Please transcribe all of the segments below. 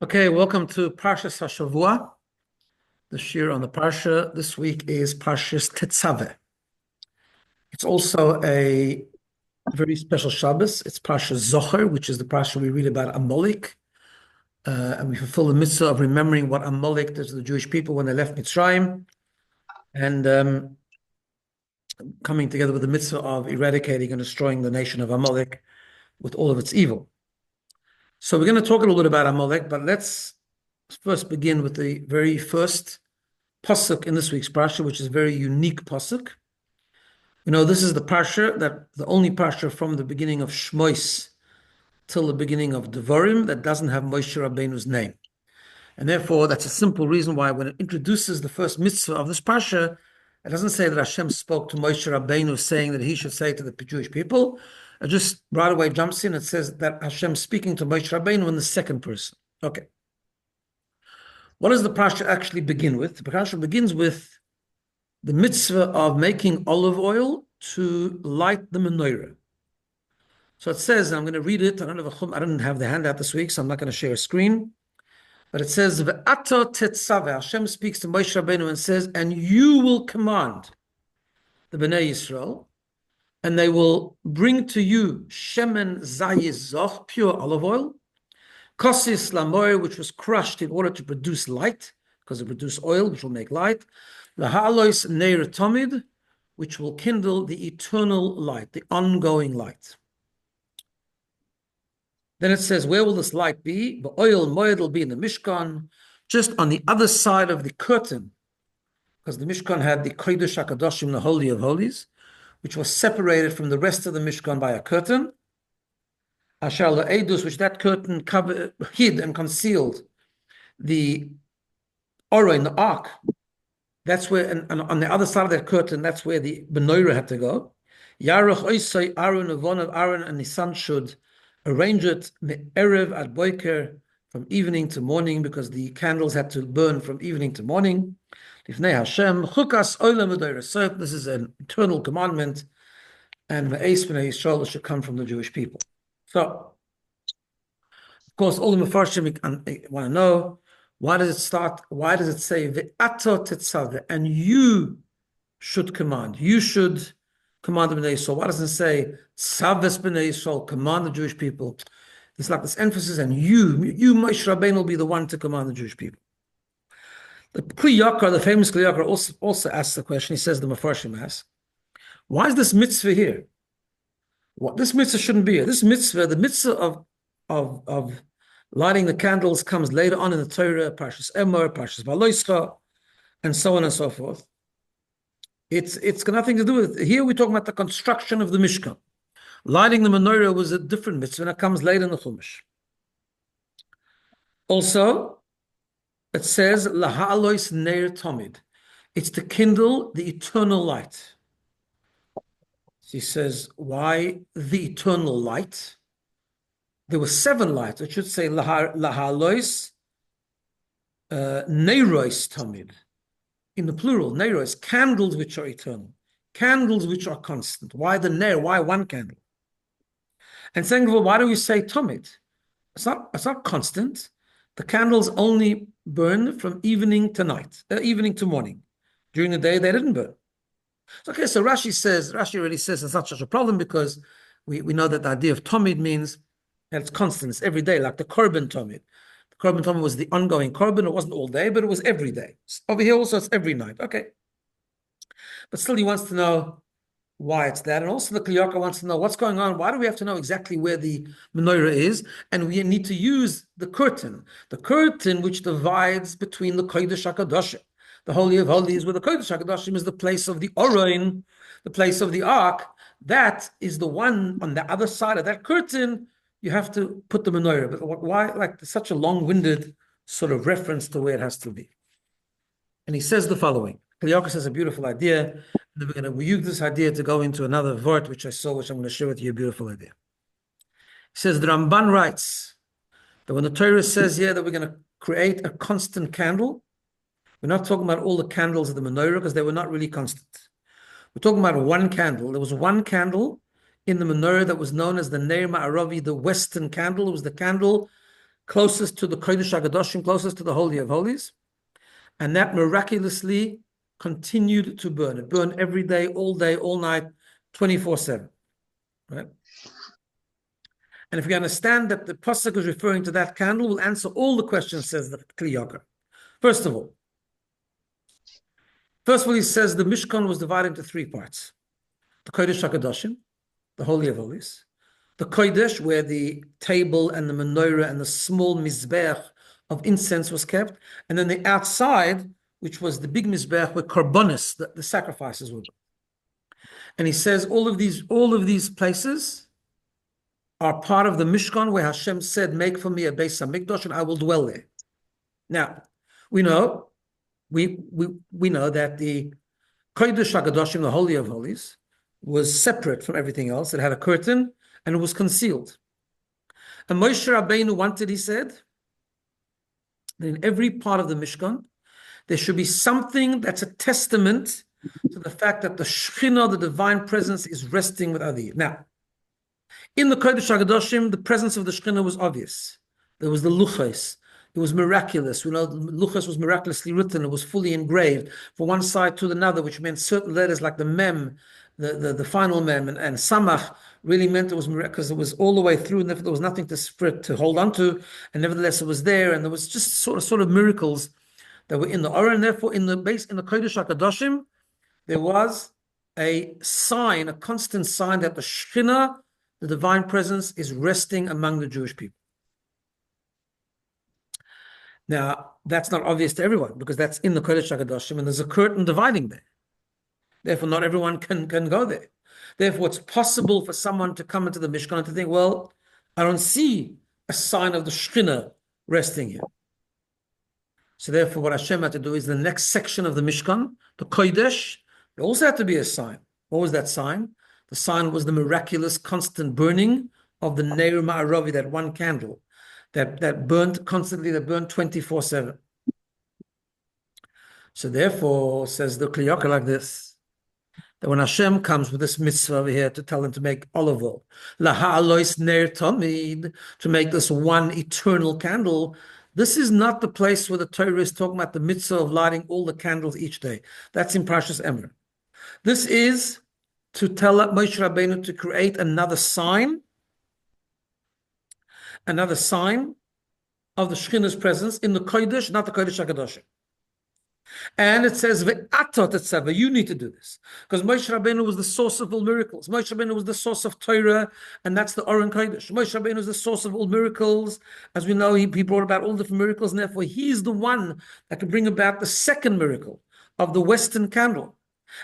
Okay, welcome to Parshas Hashavua. The shir on the Parsha this week is Parshas Tetzaveh. It's also a very special Shabbos. It's Parshas Zocher, which is the Parsha we read about Amalek. And we fulfill the mitzvah of remembering what Amalek did to the Jewish people when they left Mitzrayim, and coming together with the mitzvah of eradicating and destroying the nation of Amalek with all of its evil. So we're going to talk a little bit about Amalek, but let's first begin with the very first pasuk in this week's parsha, which is a very unique pasuk. You know, this is the parsha the only parsha from the beginning of Shmois till the beginning of Devarim that doesn't have Moshe Rabbeinu's name, and therefore that's a simple reason why when it introduces the first mitzvah of this parsha, it doesn't say that Hashem spoke to Moshe Rabbeinu saying that he should say to the Jewish people. It just right away jumps in. It says that Hashem speaking to Moshe Rabbeinu in the second person. Okay. What does the parsha actually begin with? The parsha begins with the mitzvah of making olive oil to light the menorah. So it says, and I'm going to read it. I didn't have the handout this week, so I'm not going to share a screen. But it says, "Ve'ato Tetzaveh." Hashem speaks to Moshe Rabbeinu and says, "And you will command the Bnei Yisrael, and they will bring to you shemen zayis zoch, pure olive oil, kosis lamoy, which was crushed in order to produce light, because it produced oil, which will make light, lahalois neir tomid, which will kindle the eternal light, the ongoing light." Then it says, where will this light be? The oil moed will be in the Mishkan, just on the other side of the curtain, because the Mishkan had the Kodesh HaKadoshim, the Holy of Holies, which was separated from the rest of the Mishkan by a curtain. Asher La'edus, which that curtain hid and concealed the Oron, the ark. That's where, and on the other side of that curtain, that's where the menorah had to go. Yaruch Oisai Aaron, Avon of Aaron, and his son should arrange it me'erev ad boiker, from evening to morning, because the candles had to burn from evening to morning. Lifnei Hashem, chukas olam v'doros. This is an eternal commandment, and me'eis b'nei Yisrael should come from the Jewish people. So, of course, all the Mefarshim want to know, why does it start? Why does it say ve'ato tetzaveh, and you should command? You should command the Bnei Yisrael. Why doesn't it say Tzaves Bnei Yisrael, command the Jewish people? It's like this emphasis, and you Moshe Rabbeinu, will be the one to command the Jewish people. The Kli Yakar, the famous Kli Yakar, also asks the question. He says, the Mefarshim asks, why is this mitzvah here? What this mitzvah shouldn't be here. This mitzvah, the mitzvah of lighting the candles, comes later on in the Torah, Parshas Emor, Parshas Valoischa, and so on and so forth. It's got nothing to do with it. Here we're talking about the construction of the Mishkan. Lighting the menorah was a different mitzvah, and it comes later in the Chumash. Also, it says, Lahalois neir tomid. It's to kindle the eternal light. He says, why the eternal light? There were 7 lights. It should say Lahalois neirois tomid. In the plural, neiros, candles which are eternal, candles which are constant. Why the neir? Why one candle? And saying, well, why do we say tomid? It's not constant. The candles only burn from evening to night, evening to morning. During the day, they didn't burn. Okay, so Rashi already says it's not such a problem, because we know that the idea of tomid means that it's constant, it's every day, like the korban tomid. The korban tomid was the ongoing korban. It wasn't all day, but it was every day. Over here also, it's every night. Okay. But still, he wants to know why it's that. And also the Kli Yakar wants to know what's going on. Why do we have to know exactly where the menorah is? And we need to use the curtain which divides between the Kodesh HaKadoshim, the Holy of Holies, where the Kodesh HaKadoshim is the place of the Oron, the place of the Ark. That is the one on the other side of that curtain. You have to put the menorah. But why, like, such a long-winded sort of reference to where it has to be? And he says the following. Kli Yakar says a beautiful idea. And then we're going to use this idea to go into another vort, which I saw, which I'm going to share with you, a beautiful idea. He says, the Ramban writes that when the Torah says here that we're going to create a constant candle, we're not talking about all the candles of the menorah, because they were not really constant. We're talking about one candle. There was one candle in the menorah that was known as the Neir Ma'aravi, the western candle. It was the candle closest to the Kodesh HaGadoshim, closest to the Holy of Holies, and that miraculously continued to burn. It burned every day, all night, 24/7. Right? And if we understand that the pasuk is referring to that candle, we'll answer all the questions, says the Kli Yakar. First of all, he says the Mishkan was divided into three parts. The Kodesh HaKadoshim, the Holy of Holies, the Kodesh, where the table and the menorah and the small mizbech of incense was kept, and then the outside, which was the big mizbech where korbanos, the sacrifices were. And he says all of these places are part of the Mishkan where Hashem said, "Make for me a Beis Hamikdash, and I will dwell there." Now, we know that the Kodesh HaKadoshim, the Holy of Holies, was separate from everything else. It had a curtain and it was concealed. And Moshe Rabbeinu wanted, he said, that in every part of the Mishkan, there should be something that's a testament to the fact that the Shekhinah, the divine presence, is resting with Adi. Now, in the Kodesh HaKadoshim, the presence of the Shekhinah was obvious. There was the Luchos. It was miraculous. We know the Luchos was miraculously written. It was fully engraved from one side to another, which meant certain letters like the Mem, the final Mem, and Samach really meant it was miraculous. It was all the way through, and there was nothing to hold on to, and nevertheless it was there, and there was just sort of miracles that were in the Aron. And therefore, in the Kodesh HaKadoshim, there was a sign, a constant sign that the Shekhinah, the divine presence, is resting among the Jewish people. Now, that's not obvious to everyone because that's in the Kodesh HaKadoshim and there's a curtain dividing there. Therefore, not everyone can go there. Therefore, it's possible for someone to come into the Mishkan and to think, well, I don't see a sign of the Shekhinah resting here. So therefore, what Hashem had to do is the next section of the Mishkan, the Kodesh, there also had to be a sign. What was that sign? The sign was the miraculous constant burning of the Neir Ma'aravi, that one candle that burned constantly, that burned 24/7. So therefore, says the Kli Yakar like this, that when Hashem comes with this mitzvah over here to tell them to make olive oil, laha'alois ner tamid, to make this one eternal candle, this is not the place where the Torah is talking about the mitzvah of lighting all the candles each day. That's in Parshas Emor. This is to tell Moshe Rabbeinu to create another sign of the Shekhinah's presence in the Kodesh, not the Kodesh HaKadoshim. And it says, Ve'ato Tetzaveh, you need to do this. Because Moshe Rabbeinu was the source of all miracles. Moshe Rabbeinu was the source of Torah, and that's the Aron Kodesh. Moshe Rabbeinu is the source of all miracles. As we know, he brought about all different miracles, and therefore he's the one that can bring about the second miracle of the Western candle.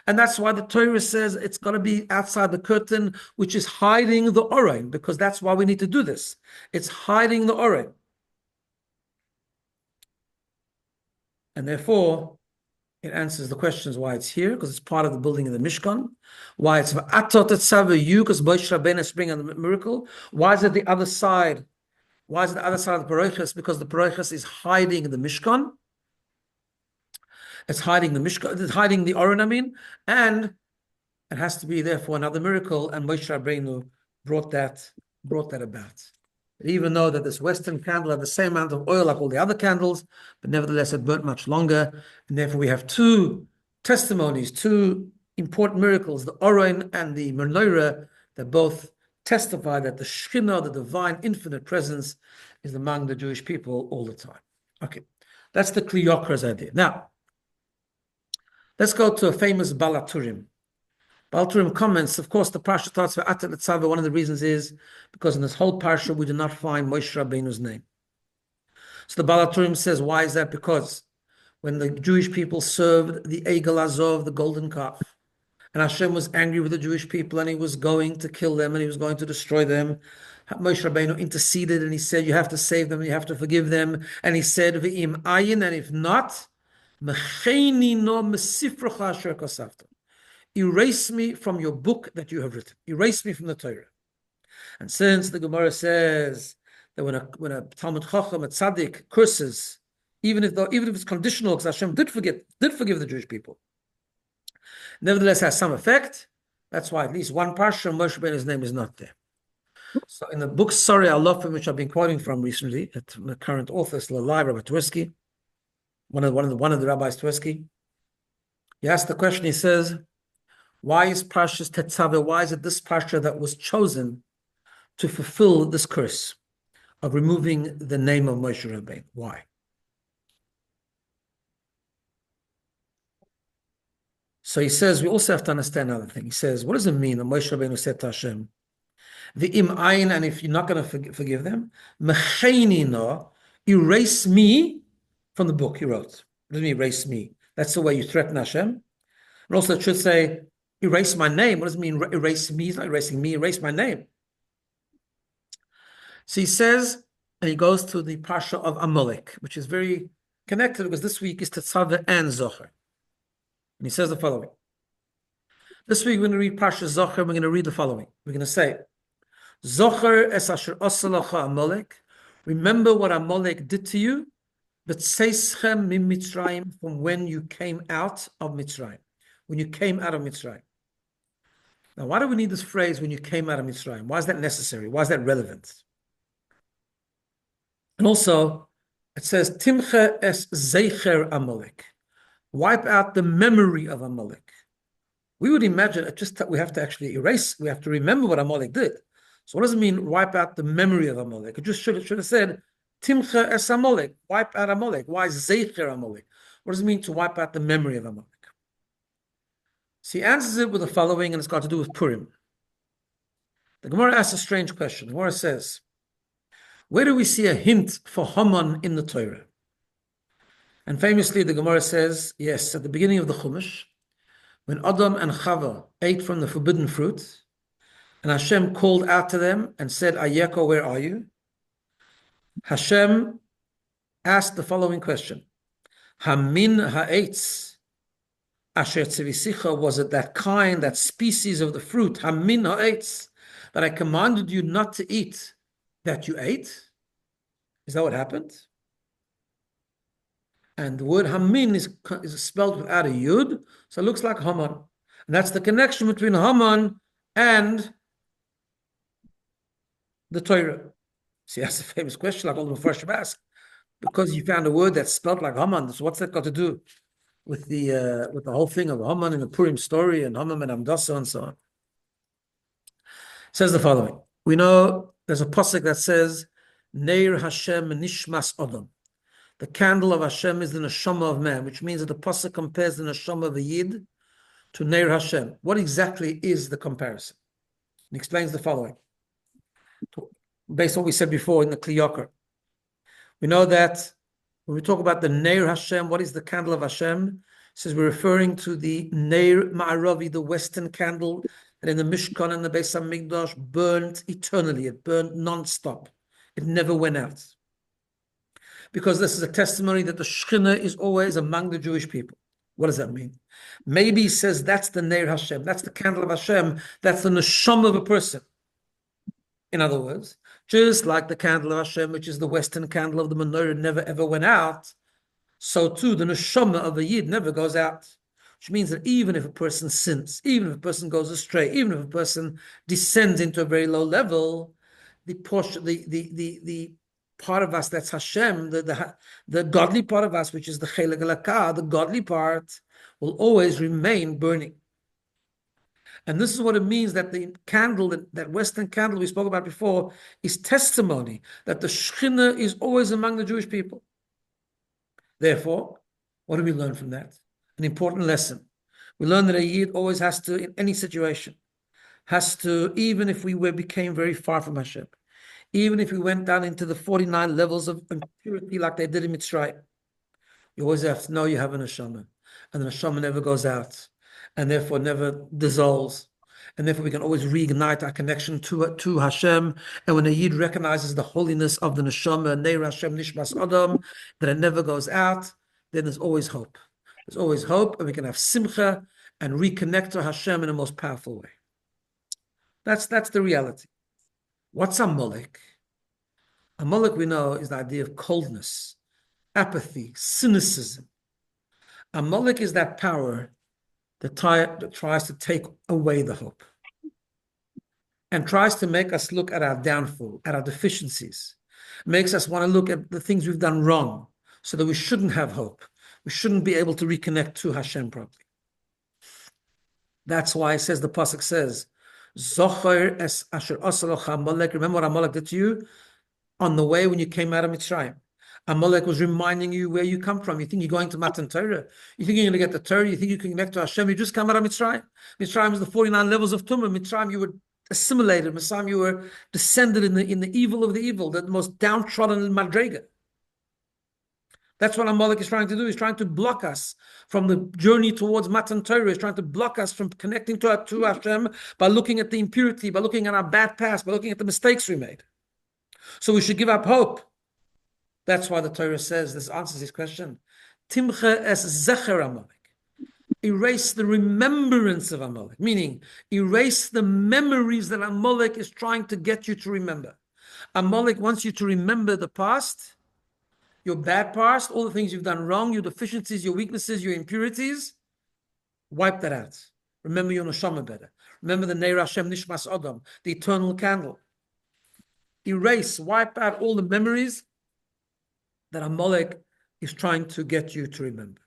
And that's why the Torah says it's got to be outside the curtain, which is hiding the Aron, because that's why we need to do this. It's hiding the Aron. And therefore, it answers the questions why it's here, because it's part of the building of the Mishkan. Why it's V'atot Tetzaveh you, because Moshe Rabbeinu is bringing the miracle. Why is it the other side? Why is it the other side of the Parochas? Because the Parochas is hiding the Mishkan. It's hiding the Mishkan, it's hiding the Aron, and it has to be therefore another miracle, and Moshe Rabbeinu brought that about. Even though that this Western candle had the same amount of oil like all the other candles, but nevertheless it burnt much longer, and therefore we have two testimonies, two important miracles, the Aron and the menorah, that both testify that the Shekhinah, the divine infinite presence, is among the Jewish people all the time. Okay, that's the Kli Yakar's idea. Now, let's go to a famous Balaturim. Balaturim comments, of course, the parsha starts with Atat Tetzaveh. One of the reasons is because in this whole parsha we do not find Moshe Rabbeinu's name. So the Balaturim says, why is that? Because when the Jewish people served the Egel Azov, the golden calf, and Hashem was angry with the Jewish people and he was going to kill them and he was going to destroy them, Moshe Rabbeinu interceded and he said, you have to save them, you have to forgive them. And he said, V'im ayin, and if not, Mecheni no mesifracha asher kosavta. Erase me from your book that you have written. Erase me from the Torah. And since the Gemara says that when a Talmud Chacham, a Tzaddik, curses, even if it's conditional, because Hashem did forgive the Jewish people, nevertheless has some effect. That's why at least one parsha, Moshe Rabbeinu's name is not there. So in the book Sorry Alofim, which I've been quoting from recently, the current author is Lalai Rabbi Tversky, one of the rabbis Tversky. He asked the question. He says, "Why is Parshas Tetzaveh? Why is it this parsha that was chosen to fulfill this curse of removing the name of Moshe Rabbeinu? Why?" So he says, we also have to understand another thing. He says, what does it mean that Moshe Rabbeinu said to Hashem, the im ayin, and if you're not going to forgive them, mechenino, erase me from the book he wrote. What does it mean, erase me? That's the way you threaten Hashem. And also it should say, erase my name. What does it mean, erase me? It's not erasing me, erase my name. So he says, and he goes to the Parsha of Amalek, which is very connected because this week is Tetzaveh and Zocher. And he says the following. This week we're going to read Parsha Zocher, and we're going to read the following. We're going to say, Zocher es asher osalacha Amalek. Remember what Amalek did to you, but seischem mim Mitzrayim, from when you came out of Mitzrayim. When you came out of Mitzrayim. Now, why do we need this phrase, when you came out of Mitzrayim? Why is that necessary? Why is that relevant? And also, it says, Timche es zeicher Amalek. Wipe out the memory of Amalek. We would imagine it just that we have to actually erase, we have to remember what Amalek did. So what does it mean, wipe out the memory of Amalek? It just should have said, Timcha es Amalek, wipe out Amalek. Why Zeicher Amalek? What does it mean to wipe out the memory of Amalek? So he answers it with the following, and it's got to do with Purim. The Gemara asks a strange question. The Gemara says, where do we see a hint for Haman in the Torah? And famously, the Gemara says, yes, at the beginning of the Chumash, when Adam and Chava ate from the forbidden fruit, and Hashem called out to them and said, Ayeko, where are you? Hashem asked the following question. Hamin ha'etz asher tzivisicha, was it that kind, that species of the fruit, Hamin ha'etz, that I commanded you not to eat, that you ate? Is that what happened? And the word Hamin is spelled without a yud, so it looks like Haman. And that's the connection between Haman and the Torah. See, that's a famous question, like all the Mepharshim ask. Because you found a word that's spelled like Haman, so what's that got to do with the whole thing of Haman and the Purim story and Haman and Amdasa and so on? It says the following. We know there's a pasuk that says, Neir Hashem Nishmas Adam. The candle of Hashem is the neshama of man, which means that the pasuk compares the neshama of a yid to Neir Hashem. What exactly is the comparison? He explains the following. Based on what we said before in the Kli Yakar. We know that when we talk about the Neir Hashem, what is the candle of Hashem? It says we're referring to the Neir Ma'aravi, the western candle that in the Mishkan and the Beis HaMikdash burned eternally. It burned non-stop. It never went out. Because this is a testimony that the Shekhinah is always among the Jewish people. What does that mean? Maybe he says that's the Neir Hashem, that's the candle of Hashem, that's the neshama of a person. In other words, just like the candle of Hashem, which is the western candle of the menorah, never ever went out, so too the neshama of a yid never goes out. Which means that even if a person sins, even if a person goes astray, even if a person descends into a very low level, the portion, the part of us that's Hashem, the godly part of us, which is the Chelik Elakah, the godly part, will always remain burning. And this is what it means that the candle, that western candle we spoke about before, is testimony that the Shekhinah is always among the Jewish people. Therefore, what do we learn from that? An important lesson. We learn that a Yid always has to, in any situation, has to, even if we became very far from Hashem, even if we went down into the 49 levels of impurity like they did in Mitzrayim, you always have to know you have a neshama, and the neshama never goes out, and therefore never dissolves, and therefore we can always reignite our connection to Hashem. And when a Yid recognizes the holiness of the neshama, Neir Hashem Nishmas Adam, that it never goes out, then there's always hope. There's always hope, and we can have simcha and reconnect to Hashem in a most powerful way. That's the reality. What's Amalek? Amalek, we know, is the idea of coldness, apathy, cynicism. Amalek is that power that tries to take away the hope. and tries to make us look at our downfall, at our deficiencies, makes us want to look at the things we've done wrong so that we shouldn't have hope. We shouldn't be able to reconnect to Hashem properly. That's why it says, the Pasuk says, Zocher es asher asalocha Amalek. Remember what Amalek did to you on the way when you came out of Mitzrayim. Amalek was reminding you where you come from. You think you're going to Matan Torah. You think you're going to get the Torah. You think you can connect to Hashem. You just come out of Mitzrayim. Mitzrayim is the 49 levels of Tumah. Mitzrayim, you were assimilated. Mitzrayim, you were descended in the evil of the evil, the most downtrodden in Madrega. That's what Amalek is trying to do. He's trying to block us from the journey towards Matan Torah. He's trying to block us from connecting to Hashem by looking at the impurity, by looking at our bad past, by looking at the mistakes we made. So we should give up hope. That's why the Torah says, this answers his question. Timcha es zecher Amalek. Erase the remembrance of Amalek, meaning erase the memories that Amalek is trying to get you to remember. Amalek wants you to remember the past, your bad past, all the things you've done wrong, your deficiencies, your weaknesses, your impurities. Wipe that out. Remember your neshama better. Remember the Neir Hashem Nishmas Adam, the eternal candle. Erase, wipe out all the memories that Amalek is trying to get you to remember.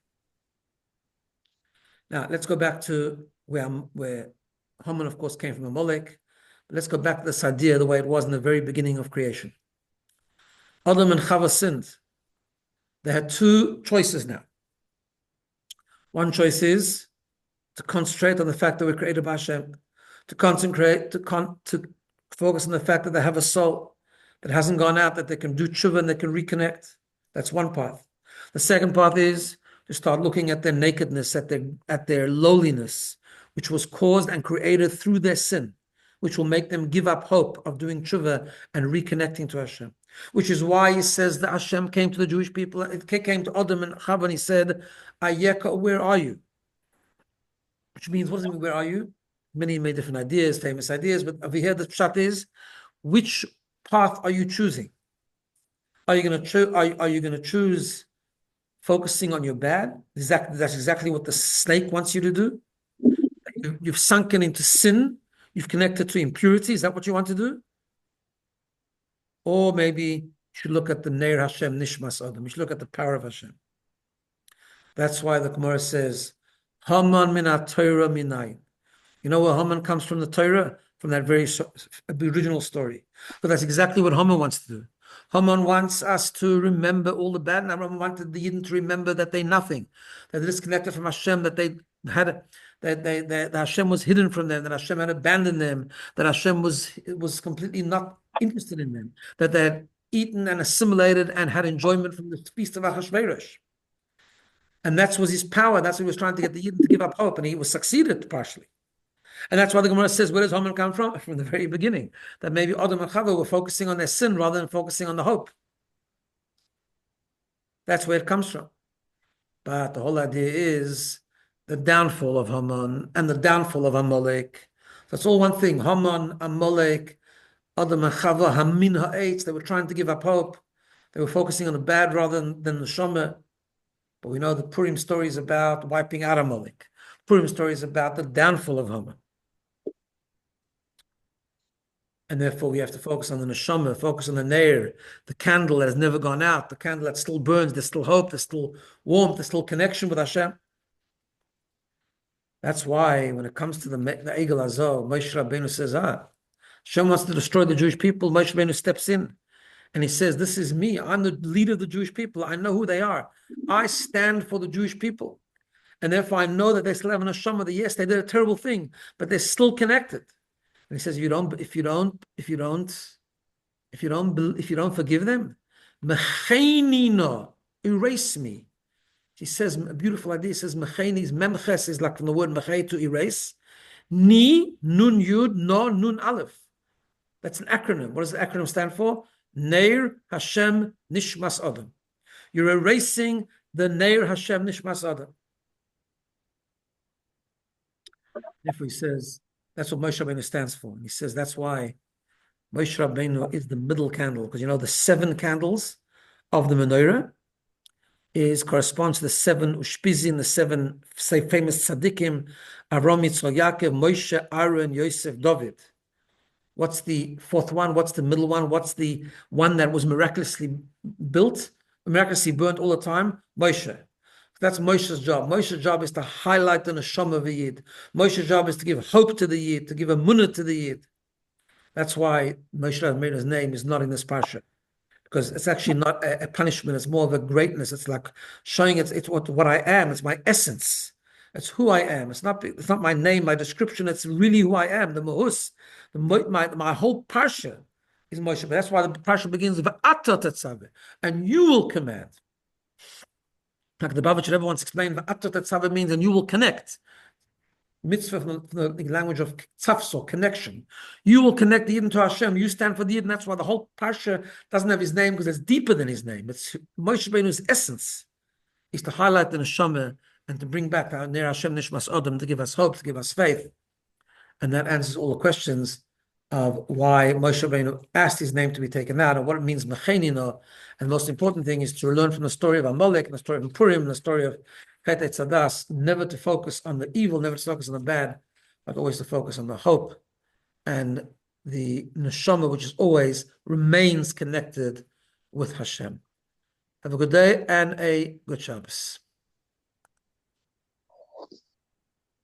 Now, let's go back to where Haman, of course, came from Amalek. Let's go back to this idea the way it was in the very beginning of creation. Adam and Chava sinned. They had two choices now. One choice is to concentrate on the fact that we're created by Hashem, to concentrate, to focus on the fact that they have a soul that hasn't gone out, that they can do tshuva and they can reconnect. That's one path. The second path is to start looking at their nakedness, at their lowliness, which was caused and created through their sin, which will make them give up hope of doing tshuva and reconnecting to Hashem. Which is why he says that Hashem came to the Jewish people, it came to Adam and Chava, and he said, Ayeka, where are you? Which means, what does it mean, where are you? Many different ideas, famous ideas, but over here the pshat is, which path are you choosing? Are you going to choose focusing on your bad? That's exactly what the snake wants you to do. You've sunken into sin. You've connected to impurity. Is that what you want to do? Or maybe you should look at the Neir Hashem Nishmas Adam. You should look at the power of Hashem. That's why the Gemara says, Haman min ha-Torah minayin. You know where Haman comes from, the Torah? From that very original story. But that's exactly what Haman wants to do. Haman wants us to remember all the bad, and Haman wanted the Yidden to remember that they're nothing, that they're disconnected from Hashem, that they had, that Hashem was hidden from them, that Hashem had abandoned them, that Hashem was completely not interested in them, that they had eaten and assimilated and had enjoyment from the feast of Achashverosh. And that was his power. That's what he was trying to get the Yidden to give up hope, and he was succeeded partially. And that's why the Gemara says, where does Haman come from? From the very beginning. That maybe Adam and Chava were focusing on their sin rather than focusing on the hope. That's where it comes from. But the whole idea is the downfall of Haman and the downfall of Amalek. That's all one thing. Haman, Amalek, Adam and Chava, Hamin ha'etz. They were trying to give up hope. They were focusing on the bad rather than the Shoma. But we know the Purim story is about wiping out Amalek. Purim story is about the downfall of Haman. And therefore, we have to focus on the neshama, focus on the neir, the candle that has never gone out, the candle that still burns. There's still hope, there's still warmth, there's still connection with Hashem. That's why when it comes to the Egel Azor, Moshe Rabbeinu says, Hashem wants to destroy the Jewish people. Moshe Rabbeinu steps in and he says, this is me. I'm the leader of the Jewish people. I know who they are. I stand for the Jewish people. And therefore, I know that they still have a neshama. That yes, they did a terrible thing, but they're still connected. And he says, if you don't forgive them, erase me. He says a beautiful idea. He says, memches is like from the word mechay, to erase. Ni, nun yud, no, nun aleph. That's an acronym. What does the acronym stand for? Neir Hashem Nishmas Adam. You're erasing the Neir Hashem Nishmas Adam. Therefore, he says, that's what Moshe Rabbeinu stands for. And he says that's why Moshe Rabbeinu is the middle candle, because you know the 7 candles of the menorah corresponds to the 7 ushpizim, the 7 famous tzaddikim, Avram, Yitzchak, Yaakov, Moshe, Aaron, Yosef, David. What's the fourth one? What's the middle one? What's the one that was miraculously built, miraculously burnt all the time? Moshe. That's Moshe's job. Moshe's job is to highlight the neshama of a yid. Moshe's job is to give hope to the yid, to give a munah to the yid. That's why Moshe Rabbeinu's name is not in this parsha, because it's actually not a punishment. It's more of a greatness. It's like showing it's what I am. It's my essence. It's who I am. It's not my name, my description. It's really who I am. The mahus, my whole parsha is Moshe. But that's why the parsha begins with V'ata Tetzaveh, and you will command. Like the Bavitch Rebbe once explained, V'ata Tetzaveh means and you will connect. Mitzvah from the language of tzafso, connection. You will connect the Yidden to Hashem. You stand for the Yidden. That's why the whole parsha doesn't have his name, because it's deeper than his name. It's Moshe Rabbeinu's essence is to highlight the neshama and to bring back our Ner Hashem Nishmas Odom, to give us hope, to give us faith. And that answers all the questions of why Moshe Rabbeinu asked his name to be taken out and what it means Mechenino. And the most important thing is to learn from the story of Amalek and the story of Purim and the story of Chet Tzadas, never to focus on the evil, never to focus on the bad, but always to focus on the hope and the neshama, which is always remains connected with Hashem. Have a good day and a good Shabbos.